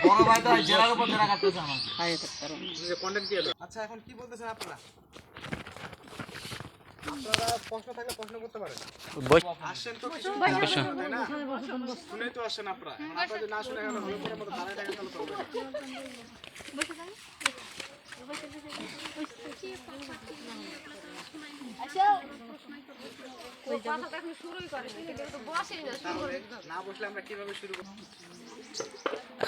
বড় ভাই তো জেলার উপর জেলা কাটতেছে আমাকে। আচ্ছা, এখন কি বলতেছেন আপনারা? আপনারা প্রশ্ন থাকলে প্রশ্ন করতে পারেন। আসছেন তো কিছু তাই না? শুনেই তো আসছেন আপনারা। এখন আপনারা যদি না শুনে এখন লোকের মতো দাঁড়ায় থাকেন তাহলে চলবে না। তাহলে না বসলে আমরা কিভাবে শুরু করব?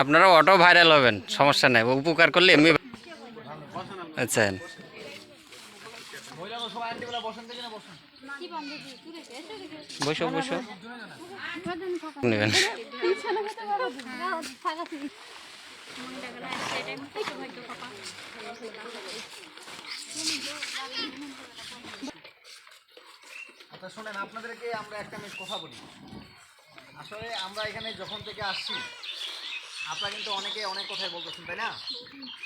আপনারা অটো ভাইরাল হবেন, সমস্যা নাই, উপকার করলে এমনি। আচ্ছা মহিলা সবাই আন্টিগুলো বসেন দেখি না বসেন। বসো বসো নেবেন। আচ্ছা শোনেন, আপনাদেরকে আমরা একটা মিনিট কথা বলি। আসলে আমরা এখানে যখন থেকে আসছি আপনারা কিন্তু অনেকে অনেক কথাই বলতেছেন তাই না,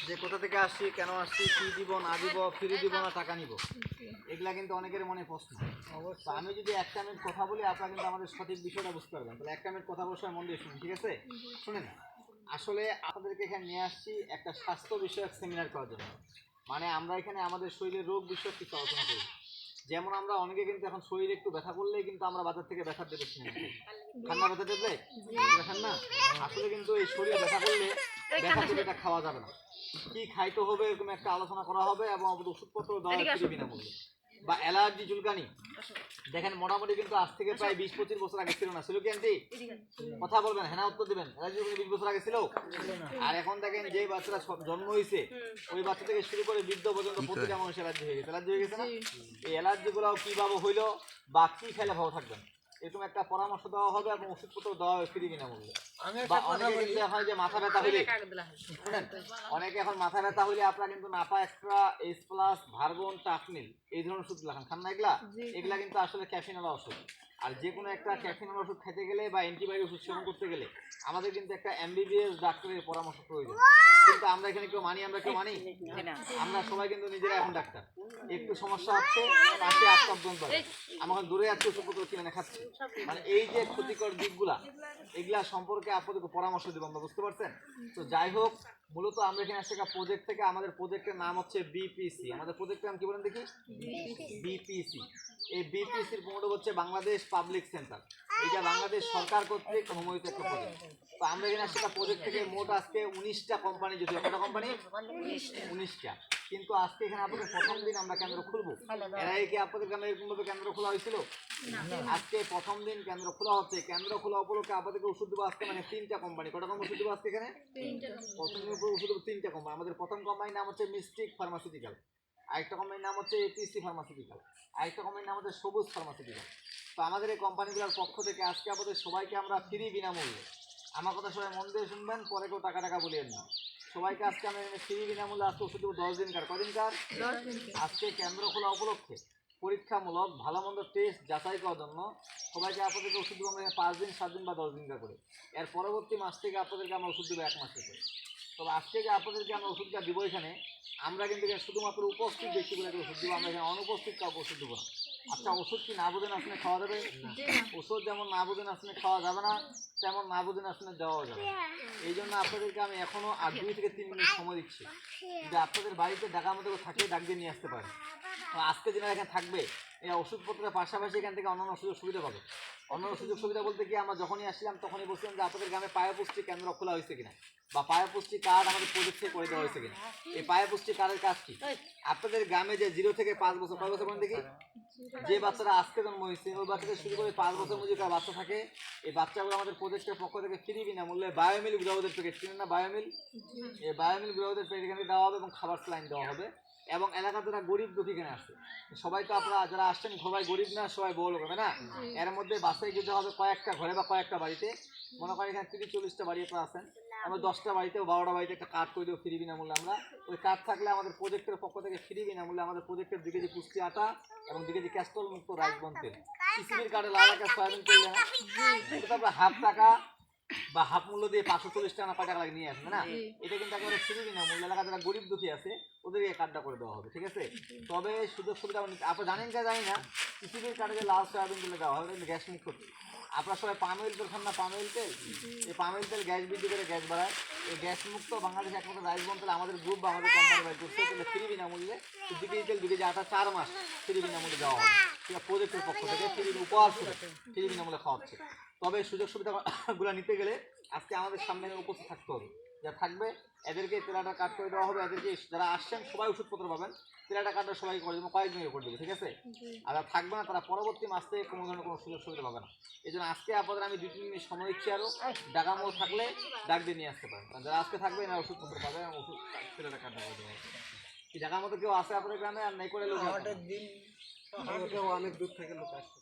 যে কোথা থেকে আসছি, কেন আসছি, কি দিব না দিব, ফ্রি দিব না টাকা নিব, এগুলা কিন্তু অনেকের মনে প্রশ্ন। অবশ্যই আমি যদি একটা মিনিট কথা বলি আপনারা কিন্তু আমাদের সঠিক বিষয়টা বুঝতে পারবেন। তাহলে একটা মিনিট কথা বলতে মন দিয়ে শুনুন, ঠিক আছে? শুনেন, আসলে আপনাদেরকে এখানে নিয়ে আসছি একটা স্বাস্থ্য বিষয়ক সেমিনার করার জন্য। মানে আমরা এখানে আমাদের শরীরের রোগ বিষয়ক কিছু আলোচনা করি। যেমন আমরা অনেকে কিন্তু এখন শরীরে একটু ব্যথা করলেই কিন্তু আমরা বাজার থেকে ব্যথার ট্যাবলেট কিনে নিই। ঠান্ডা ব্যথা ট্যাবলেট দেখেন না, আসলে কিন্তু এই শরীরে ব্যথা করলে ব্যথা ট্যাবলেটটা খাওয়া যাবে না, কি খাইতে হবে এরকম একটা আলোচনা করা হবে এবং ওষুধপত্র দেওয়া হবে বিনামূল্যে। বা অ্যালার্জি চুলকানি দেখেন মোটামুটি কিন্তু আজ থেকে প্রায় 20-25 বছর আগে ছিল না, ছিল কি আন্টি? কথা বলবেন, হ্যাঁ উত্তর দিবেন। অ্যালার্জি চুলকানি 20 বছর আগে ছিল? আর এখন দেখেন যে বাচ্চারা জন্ম হয়েছে ওই বাচ্চা থেকে শুরু করে বৃদ্ধ পর্যন্ত প্রতিটা মানুষ অ্যালার্জি হয়ে গেছে। অ্যালার্জি হয়ে গেছে না? এই অ্যালার্জি গুলাও কিভাবে হইলো বা কি খেলে ভালো থাকবেন এরকম একটা পরামর্শ দেওয়া হবে এবং ওষুধপত্র দেওয়া হবে ফ্রি বিনামূল্যে। বা অনেকে কিন্তু এখন যে মাথা ব্যথা হইলে শুনেন, অনেকে এখন মাথা ব্যথা হইলে আপনারা কিন্তু Napa extra, Ace plus, Vergon, Tufnil এই ধরনের ওষুধ লেখান, খান না? এগুলা কিন্তু আসলে ক্যাফিনওয়ালা ওষুধ। আর যে কোনো একটা ক্যাফিনওয়ালা ওষুধ খেতে গেলে বা অ্যান্টিবায়োটিক ওষুধ সেবন করতে গেলে আমাদের কিন্তু একটা এমবিবিএস ডাক্তারের পরামর্শ প্রয়োজন। কিন্তু আমরা এখানে কেউ মানি? আমরা কেউ মানি? আমরা সবাই কিন্তু নিজেরা এখন ডাক্তার। একটু সমস্যা হচ্ছে পাশে আত্মবন্ধ করে আমাকে দূরে যাচ্ছে ওষুধপত্র কিনে খাচ্ছি। মানে এই যে ক্ষতিকর দিকগুলা এগুলা সম্পর্কে আপনাদেরকে পরামর্শ দেবো আমরা, বুঝতে পারছেন? তো যাই হোক, মূলত আমরা এখানে আসছি একটা প্রজেক্ট থেকে। আমাদের প্রজেক্টের নাম হচ্ছে বিপিসি। আমাদের প্রজেক্টের নাম কি বলেন দেখি? বিপিসি। এই বিপিসির প্রমোট হচ্ছে বাংলাদেশ পাবলিক সেন্টার। এটা বাংলাদেশ সরকার কর্তৃক অনুমোদিত একটা প্রজেক্ট। তো আমরা এখানে আসছি একটা প্রজেক্ট থেকে। মোট আজকে 19টা কোম্পানি, যদি কটা কোম্পানি? 19টা। কিন্তু আজকে এখানে আপনাদের প্রথম দিন আমরা কেন্দ্র খুলবো। এর আগে কি আপনাদের গ্রামে এরকমভাবে কেন্দ্র খোলা হয়েছিল? আজকে প্রথম দিন কেন্দ্র খোলা হচ্ছে। কেন্দ্র খোলা উপলক্ষে আপনাদেরকে ওষুধ দেবো আজকে, মানে 3টা কোম্পানি। কটা কোম্পানি ওষুধ দেবো আজকে এখানে? প্রথম দিন ওষুধ দেবো 3টা কোম্পানি। আমাদের প্রথম কোম্পানির নাম হচ্ছে মিস্টিক ফার্মাসিউটিক্যাল, আরেকটা কোম্পানির নাম হচ্ছে এপিসি ফার্মাসিউটিক্যাল, আরেকটা কোম্পানির নাম হচ্ছে সবুজ ফার্মাসিউটিক্যাল। তো আমাদের এই কোম্পানিগুলোর পক্ষ থেকে আজকে আপনাদের সবাইকে আমরা ফ্রি বিনামূল্যে, আমার কথা সবাই মন দিয়ে শুনবেন, পরে কেউ টাকা টাকা বলিয়েন না, সবাইকে আজকে আমি ফ্রি বিনামূল্যে আজকে ওষুধ দেবো 10 দিনকার। কদিনকার? আজকে কেন্দ্র খোলা উপলক্ষে পরীক্ষামূলক ভালো মন্দ টেস্ট যাচাই করার জন্য সবাইকে আপনাদেরকে ওষুধ দেবো আমরা 5 দিন, 7 দিন বা 10 দিনকার করে। এর পরবর্তী মাস থেকে আপনাদেরকে আমরা ওষুধ দেবো 1 মাসের করে। তবে আজকে যে আপনাদেরকে আমরা ওষুধটা দিব এখানে, আমরা কিন্তু শুধুমাত্র উপস্থিত ব্যক্তিগুলোকে ওষুধ দেবো, আমরা এখানে অনুপস্থিত কাউকে ওষুধ দেবো না। আচ্ছা, ওষুধ কি না বুঝেন আসলে খাওয়া যাবে? ওষুধ যেমন না বুঝেন আসলে খাওয়া যাবে না, তেমন না বুঝেন আসলে দেওয়াও যাবে। এই জন্য আপনাদেরকে আমি এখনো 2 থেকে 3 মিনিট সময় দিচ্ছি, যে আপনাদের বাড়িতে ঢাকার মধ্যে থাকলে ডাক দিয়ে নিয়ে আসতে পারেন। আজকে যারা এখানে থাকবে এই ওষুধপত্রের পাশাপাশি এখান থেকে অন্যান্য সুযোগ সুবিধা পাবে। অন্যান্য সুযোগ সুবিধা বলতে কি, আমরা যখনই আসলাম তখনই বলছিলাম যে আপনাদের গ্রামে পায়পুষ্টি কেন্দ্র খোলা হয়েছে কিনা, বা পায়পুষ্টি কার্ড আমাদের প্রজেক্ট থেকে করে দেওয়া হয়েছে কিনা। এই পায়পুষ্টি কার্ডের কাজ কি? আপনাদের গ্রামে যে 0 থেকে 5 বছর, 5 বছর পর্যন্ত দেখি যে বাচ্চারা আজকে জন্ম হয়েছে ওই বাচ্চাদের শুরু করে 5 বছর মধ্যে যারা বাচ্চা থাকে, এই বাচ্চাগুলো আমাদের প্রজেক্টের পক্ষ থেকে ফ্রি বিনামূল্যে বায়োমিল গ্রাহকদের প্যাকেট, চিনেন না বায়োমিল? এই বায়োমিল গ্রাহকদের প্যাকেট এখানে দেওয়া হবে এবং খাবার স্যালাইন দেওয়া হবে। এবং এলাকার যারা গরিব দুঃখী এখানে আসছে, সবাই তো আপনারা যারা আসছেন সবাই গরিব না, সবাই বড় লোক, না? এর মধ্যে বাসায় যেতে হবে কয়েকটা ঘরে বা কয়েকটা বাড়িতে। মনে করেন এখানে 30-40টা বাড়ি আপনারা আছেন, আমরা 10টা বাড়িতে 12টা বাড়িতে একটা কার্ড করে দেবো ফ্রি বিনামূল্যে। আমরা ওই কার্ড থাকলে আমাদের প্রজেক্টের পক্ষ থেকে ফ্রি বিনামূল্যে আমাদের প্রজেক্টের 2 কেজি পুষ্টি আটা এবং 2 কেজি ক্যাস্ট্রল মুক্ত রাইস বন তেল, কিসিমির কার্ডে লাল একটা সয়াবিন তেল না, এটা আপনার হাফ টাকা বা হাফ মূল্য দিয়ে 540 টাকা না 5 টাকা লাগে নিয়ে আসবে না। এটা কিন্তু একেবারে ফ্রি বিনামূল্যে এলাকা যারা গরিব দুঃখী আছে ওদের এই কার্ডটা করে দেওয়া হবে, ঠিক আছে? তবে সুযোগ সুবিধা আপনি জানেন কি জানি না, কিসিমির কার্ডে যে লাল সয়াবিন তেল দেওয়া হবে গ্যাস মুক্ত, আপনারা সবাই পাম অয়েল তেল খান না, পাম অয়েল তেল? এই পাম অয়েল তেল গ্যাস বৃদ্ধি করে, গ্যাস বাড়ায়। এই গ্যাস মুক্ত বাংলাদেশ একমাত্র রাইস বন তেল আমাদের গ্রুপ বা আমাদের কোম্পানি বাই করছে, কিন্তু ফ্রি বিনামূল্যে 2 কেজি তেল 2 কেজি আটা 4 মাস ফ্রি বিনামূল্যে দেওয়া হবে। ঠিক আছে, প্রজেক্টের পক্ষ থেকে ফ্রি উপহার ফ্রি বিনামূল্যে খাওয়াচ্ছে। তবে সুযোগ সুবিধাগুলো নিতে গেলে আজকে আমাদের সামনে উপস্থিত থাকতে হবে। যা থাকবে এদেরকে তেলাটা কাট করে দেওয়া হবে। এদেরকে যারা আসছেন সবাই ওষুধপত্র পাবেন, তেলাটা কাটটা সবাই করে দেবো, কয়েকজনের করে দেবে, ঠিক আছে? আর যারা থাকবে না তারা পরবর্তী মাস থেকে কোনো ধরনের কোনো সুযোগ সুবিধা পাবে না। এই জন্য আজকে আপনাদের আমি 2-3 মিনিট সময় দিচ্ছি, আরও ডাকা মোড় থাকলে ডাক দিয়ে নিয়ে আসতে পারেন। কারণ যারা আজকে থাকবে না ওষুধপত্র পাবে এবং ওষুধ তেলাটা কাটটা করে দেওয়া হবে। কি ঢাকার মতো কেউ আসে আপনাদের গ্রামে আর নাই করে লোক? অনেক দূর থেকে লোক আসছে।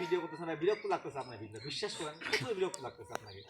ভিডিও করতেছেন, বিরক্ত লাগতেছে আপনার ভিডিও, বিশ্বাস করেন প্রচুর বিরক্ত লাগতেছে আপনাকে।